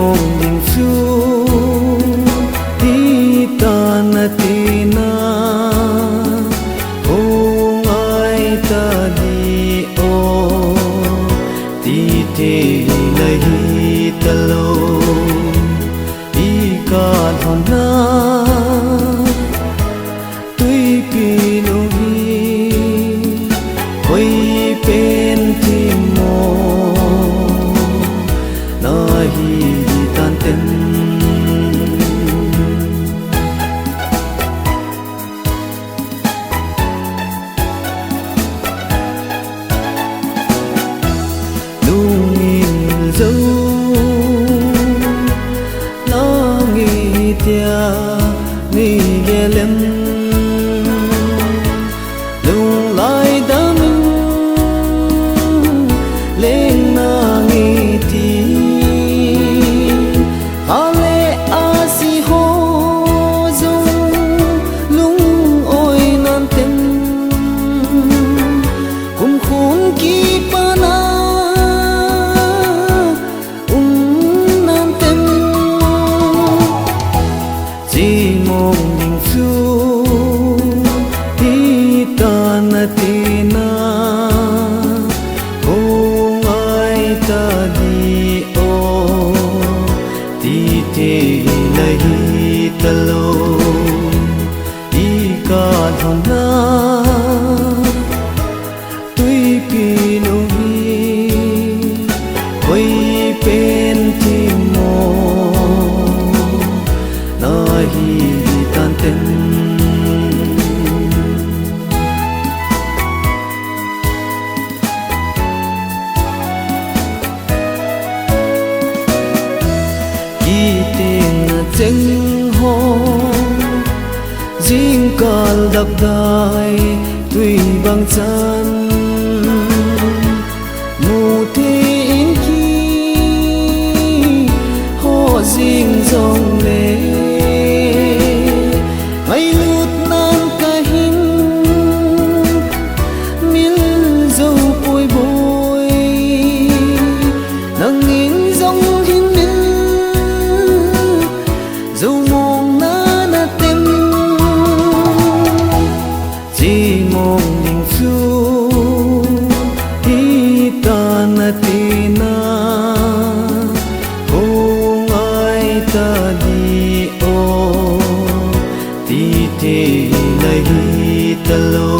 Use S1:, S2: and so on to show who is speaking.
S1: mong ding su di ta na ti na ong ai ta di o ti te lai ta lo i ka thon na tui pi no hi hoi pen ti mo na hi tan ten lung in dấu lo nghĩ tia nghĩ ghé lem lung lại đam lên na nghĩ ti ale asi ho dung lung oi nan tem kum khun ki pana nan tem ji mong ding su ti ta na ti na ong ai ta di o ti te lai ta lo i ka thon na tui pi no hi hoi pen ti mo na hi tan ten ki tên chênh ho riêng còn đập đài tùy bằng chân mù thi in khi ho riêng dòng lệ hay lút nan ca hin mil dâu bôi bôi nang in dòng hin mil dâu mong na na tem ji mong ding su hi ta na ti na ong ai ta di o ti te lai ta lo